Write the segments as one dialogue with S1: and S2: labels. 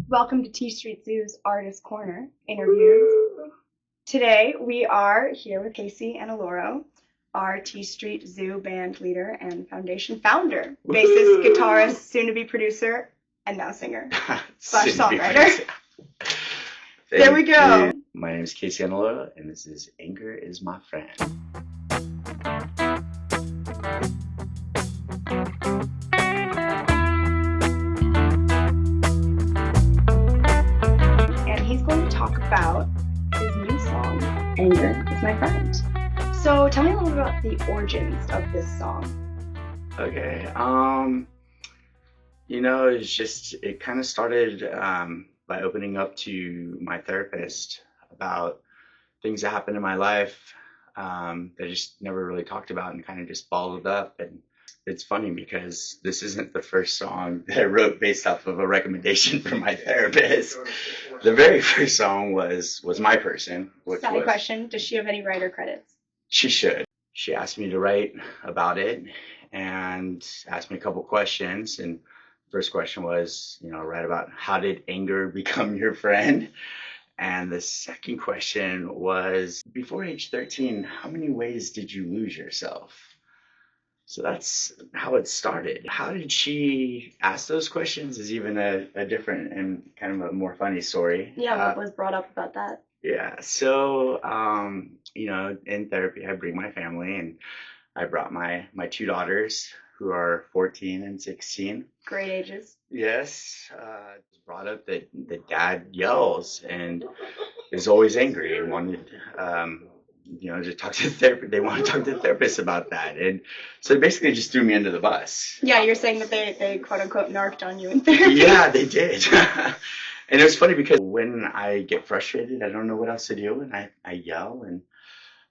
S1: Welcome to T Street Zoo's Artist Corner interviews. Today we are here with Casey and Aloro, our T Street Zoo band leader and foundation founder, bassist, guitarist, soon-to-be producer, and now singer slash songwriter. There we go.
S2: My name is Casey and Aloro, and this is Anger is My Friend.
S1: Talk about his new song, Anger is My Friend. So tell me a little bit about the origins of this song.
S2: Okay, it kind of started by opening up to my therapist about things that happened in my life that I just never really talked about and kind of just bottled up. And it's funny because this isn't the first song that I wrote based off of a recommendation from my therapist. The very first song was My Person.
S1: Side question, does she have any writer credits?
S2: She should. She asked me to write about it and asked me a couple questions. And the first question was, write about how did anger become your friend? And the second question was, before age 13, how many ways did you lose yourself? So that's how it started. How did she ask those questions is even a different and kind of a more funny story.
S1: Yeah, what was brought up about that?
S2: Yeah, so, in therapy, I bring my family, and I brought my two daughters who are 14 and 16.
S1: Great ages.
S2: Yes, it's brought up that the dad yells and is always angry and wanted to talk to the therapist. They want to talk to the therapist about that. And so they basically just threw me under the bus.
S1: Yeah, you're saying that they quote unquote narked on you in therapy.
S2: Yeah, they did. And it was funny because when I get frustrated, I don't know what else to do. And I yell, and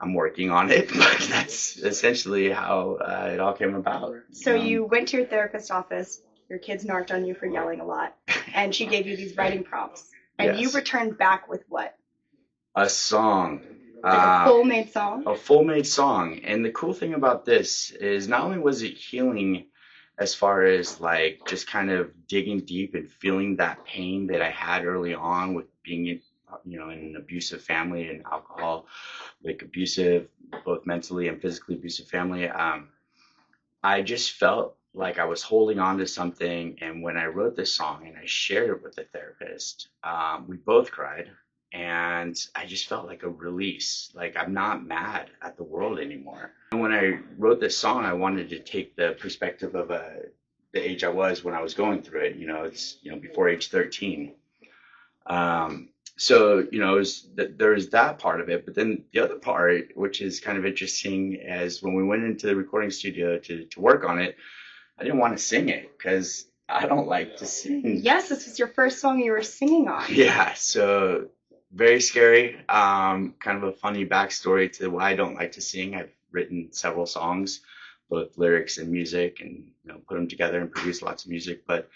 S2: I'm working on it. But that's essentially how it all came about.
S1: So you went to your therapist's office. Your kids narked on you for yelling a lot. And she gave you these writing prompts. And you returned back with what?
S2: A song.
S1: Like a full-made song?
S2: A full-made song. And the cool thing about this is not only was it healing as far as like just kind of digging deep and feeling that pain that I had early on with being in an abusive family and alcohol, like abusive, both mentally and physically abusive family. I just felt like I was holding on to something. And when I wrote this song and I shared it with the therapist, we both cried. And I just felt like a release, like I'm not mad at the world anymore. And when I wrote this song, I wanted to take the perspective of the age I was when I was going through it. It's before age 13. There's that part of it. But then the other part, which is kind of interesting, is when we went into the recording studio to work on it, I didn't want to sing it because I don't like to sing.
S1: Yes, this was your first song you were singing on.
S2: Yeah, so very scary. Kind of a funny backstory to why I don't like to sing. I've written several songs, both lyrics and music, and put them together and produced lots of music, but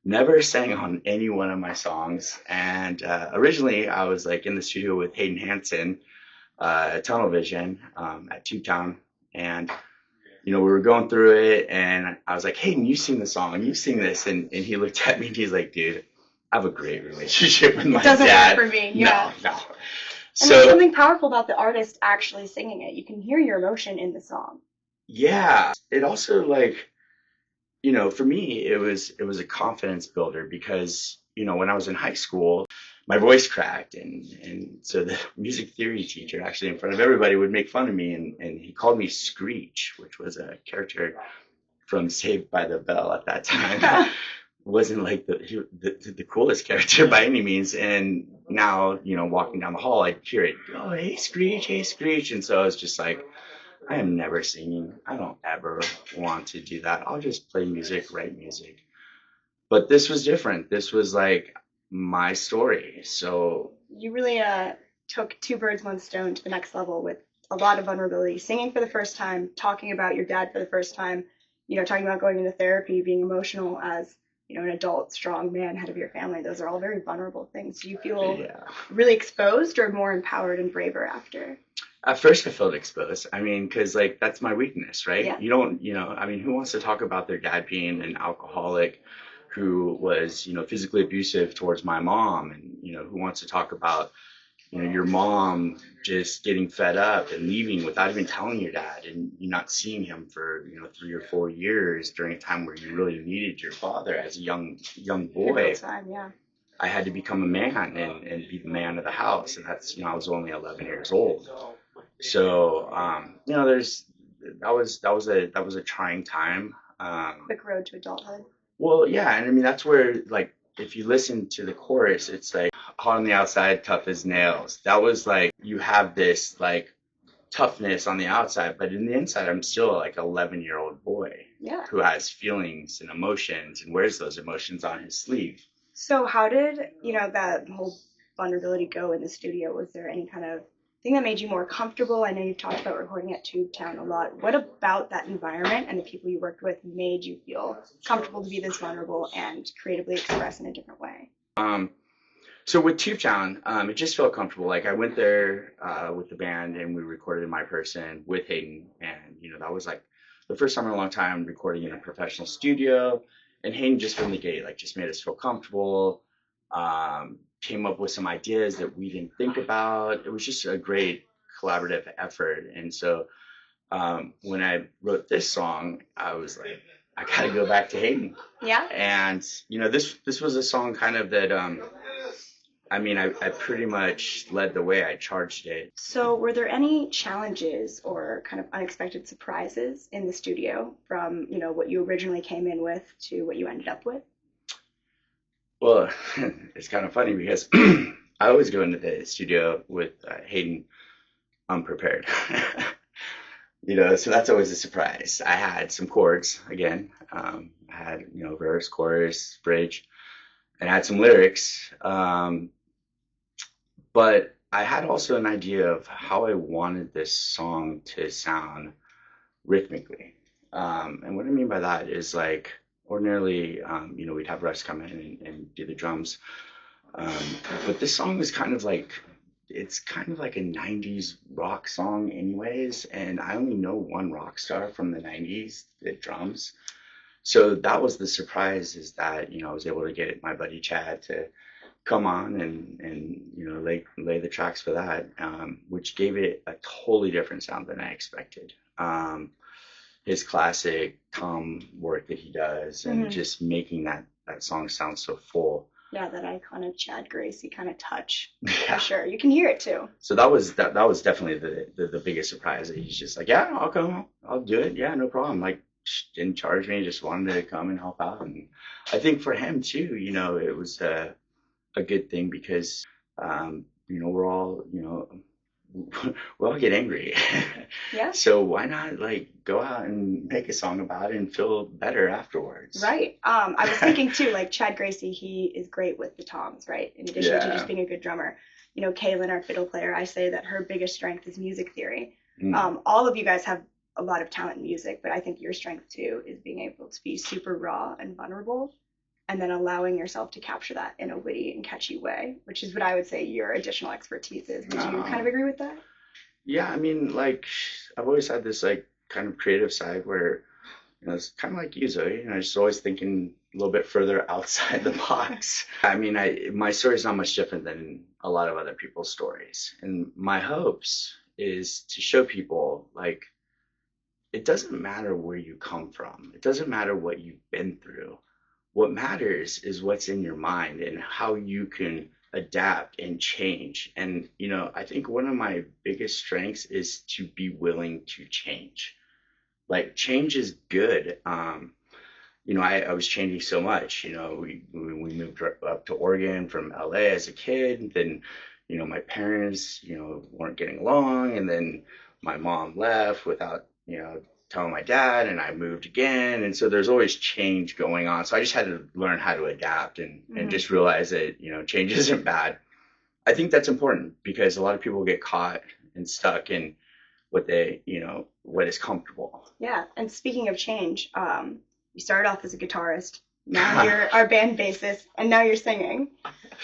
S2: never sang on any one of my songs. And originally, I was like in the studio with Hayden Hansen at Tunnel Vision at Tubetown, and we were going through it, and I was like, Hayden, you sing the song, you sing this, and he looked at me and he's like, dude, I have a great relationship with my dad.
S1: It doesn't work for me, yeah.
S2: No.
S1: And there's something powerful about the artist actually singing it. You can hear your emotion in the song.
S2: Yeah. It also, for me, it was a confidence builder because, when I was in high school, my voice cracked. And so the music theory teacher, actually in front of everybody, would make fun of me. And he called me Screech, which was a character from Saved by the Bell at that time. Wasn't like the coolest character by any means. And now, walking down the hall, I'd hear it, oh, hey, Screech, hey, Screech. And so I was just like, I am never singing. I don't ever want to do that. I'll just play music, write music. But this was different. This was like my story. So
S1: you really took two birds, one stone to the next level with a lot of vulnerability, singing for the first time, talking about your dad for the first time, talking about going into therapy, being emotional as an adult, strong man, head of your family. Those are all very vulnerable things. Do you feel really exposed or more empowered and braver after?
S2: At first I felt exposed. I mean, because that's my weakness, right?
S1: Yeah.
S2: You don't, who wants to talk about their dad being an alcoholic, who was, physically abusive towards my mom, and, who wants to talk about, your mom just getting fed up and leaving without even telling your dad, and you not seeing him for, 3 or 4 years during a time where you really needed your father as a young boy.
S1: Time, yeah.
S2: I had to become a man and be the man of the house. And that's, I was only 11 years old. So, that was a trying time.
S1: Quick road to adulthood.
S2: Well, yeah. And I mean, that's where, like, if you listen to the chorus, it's like, hot on the outside, tough as nails. That was like, you have this, like, toughness on the outside, but in the inside, I'm still like an 11-year-old boy.
S1: Yeah.
S2: Who has feelings and emotions and wears those emotions on his sleeve.
S1: So how did, that whole vulnerability go in the studio? Was there any kind of thing that made you more comfortable? I know you've talked about recording at Tubetown a lot. What about that environment and the people you worked with made you feel comfortable to be this vulnerable and creatively express in a different way?
S2: So with Tubetown, it just felt comfortable. Like, I went there with the band and we recorded in my person with Hayden, and that was like the first time in a long time recording in a professional studio. And Hayden just from the gate, like, just made us feel comfortable. Came up with some ideas that we didn't think about. It was just a great collaborative effort. And so when I wrote this song, I was like, I gotta go back to Hayden.
S1: Yeah.
S2: And this was a song kind of that I pretty much led the way. I charged it.
S1: So were there any challenges or kind of unexpected surprises in the studio from, what you originally came in with to what you ended up with?
S2: Well, it's kind of funny because I always go into the studio with Hayden unprepared. So that's always a surprise. I had some chords again. I had, verse, chorus, bridge, and I had some lyrics. But I had also an idea of how I wanted this song to sound rhythmically. And what I mean by that is, like, ordinarily, we'd have Russ come in and do the drums. But this song is it's kind of like a 90s rock song anyways. And I only know one rock star from the 90s that drums. So that was the surprise, is that, I was able to get my buddy Chad to come on and lay the tracks for that, which gave it a totally different sound than I expected. His classic calm work that he does, and just making that song sound so full.
S1: Yeah, that iconic Chad Gracie kind of touch.
S2: Yeah.
S1: For sure. You can hear it too.
S2: So that was definitely the biggest surprise, that he's just like, yeah, I'll come, I'll do it. Yeah, no problem. Like, didn't charge me, just wanted to come and help out. And I think for him too, it was a good thing, because we're all we all get angry.
S1: Yeah.
S2: So why not, like, go out and make a song about it and feel better afterwards?
S1: Right. I was thinking too, like, Chad Gracie, he is great with the toms, right? In addition to just being a good drummer. Kaylin, our fiddle player, I say that her biggest strength is music theory. All of you guys have a lot of talent in music, but I think your strength too is being able to be super raw and vulnerable, and then allowing yourself to capture that in a witty and catchy way, which is what I would say your additional expertise is. Would you kind of agree with that?
S2: Yeah, I mean, like, I've always had this, like, kind of creative side where, it's kind of like you, Zoe, just always thinking a little bit further outside the box. I mean, my story is not much different than a lot of other people's stories. And my hopes is to show people, like, it doesn't matter where you come from. It doesn't matter what you've been through. What matters is what's in your mind and how you can adapt and change. And, I think one of my biggest strengths is to be willing to change. Like, change is good. I was changing so much. We moved up to Oregon from LA as a kid. Then, my parents, weren't getting along. And then my mom left without, telling my dad, and I moved again. And so there's always change going on. So I just had to learn how to adapt and just realize that, change isn't bad. I think that's important, because a lot of people get caught and stuck in what is comfortable.
S1: Yeah. And speaking of change, you started off as a guitarist. Now you're our band bassist, and now you're singing.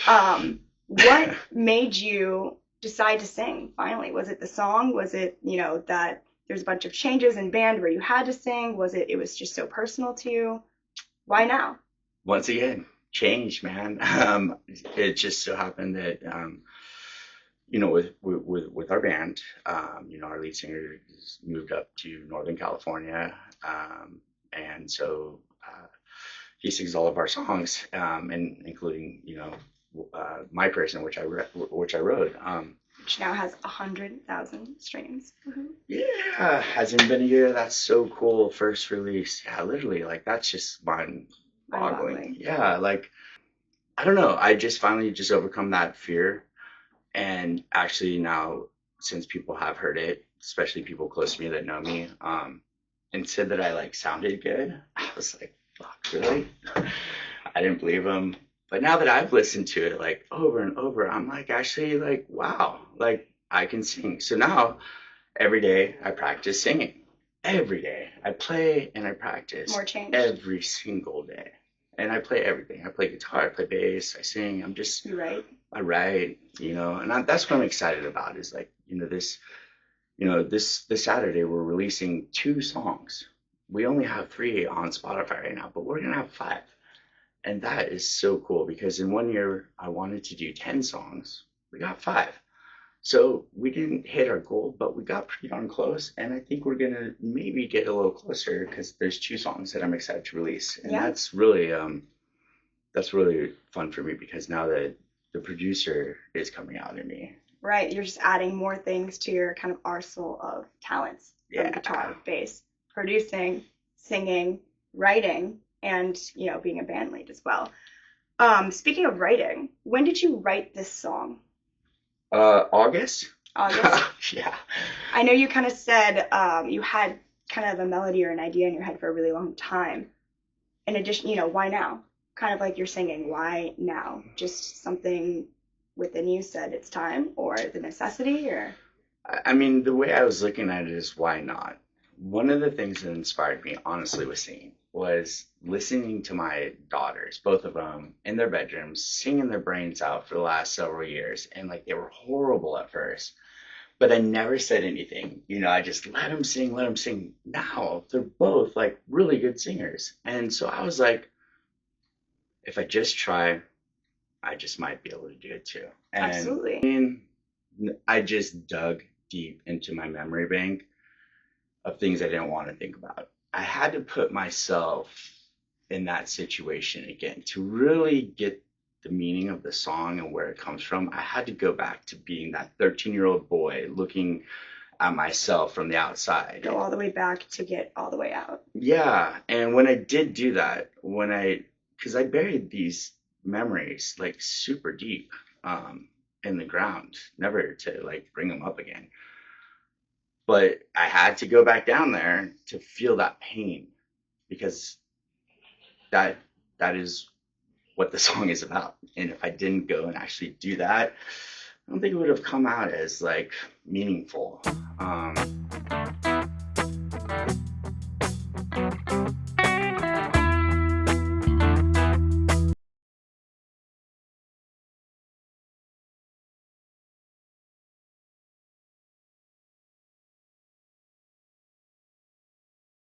S1: What made you decide to sing finally? Was it the song? Was it, that there's a bunch of changes in band where you had to sing? Was it was just so personal to you? Why now?
S2: once again, change, man. It just so happened that, with our band, our lead singer has moved up to Northern California, and so he sings all of our songs, and including, my person, which I wrote.
S1: Which now has 100,000 streams. Mm-hmm.
S2: Yeah, hasn't been a year. That's so cool. First release. Yeah, literally, like that's just mind-boggling. Yeah, like I don't know. I just finally just overcome that fear, and actually now, since people have heard it, especially people close to me that know me, and said that I like sounded good, I was like, fuck, really? I didn't believe them. But now that I've listened to it like over and over, I'm like actually like, wow, like I can sing. So now every day I practice singing. Every day I play and I practice.
S1: More change.
S2: Every single day. And I play everything. I play guitar, I play bass, I sing.
S1: You write.
S2: I write, and that's what I'm excited about is like, this Saturday we're releasing 2 songs. We only have 3 on Spotify right now, but we're gonna have 5. And that is so cool because in one year I wanted to do 10 songs. We got 5. So we didn't hit our goal, but we got pretty darn close. And I think we're gonna maybe get a little closer because there's 2 songs that I'm excited to release. And that's really fun for me because now that the producer is coming out in me.
S1: Right, you're just adding more things to your kind of arsenal of talents.
S2: Yeah.
S1: Guitar, bass, producing, singing, writing, and being a band lead as well. Speaking of writing, when did you write this song?
S2: August. Yeah.
S1: I know you kind of said you had kind of a melody or an idea in your head for a really long time. In addition, why now? Kind of like you're singing, why now? Just something within you said it's time, or the necessity, or?
S2: I mean, the way I was looking at it is why not? One of the things that inspired me, honestly, with singing was listening to my daughters, both of them, in their bedrooms, singing their brains out for the last several years. And like they were horrible at first, but I never said anything. I just let them sing, let them sing. Now they're both like really good singers. And so I was like, if I just try, I just might be able to do it too. And
S1: absolutely.
S2: I just dug deep into my memory bank of things I didn't want to think about. I had to put myself in that situation again to really get the meaning of the song and where it comes from. I had to go back to being that 13-year-old boy looking at myself from the outside.
S1: Go all the way back to get all the way out.
S2: Yeah. And when I did do that, because I buried these memories like super deep in the ground, never to like bring them up again. But I had to go back down there to feel that pain because that is what the song is about. And if I didn't go and actually do that, I don't think it would have come out as like meaningful.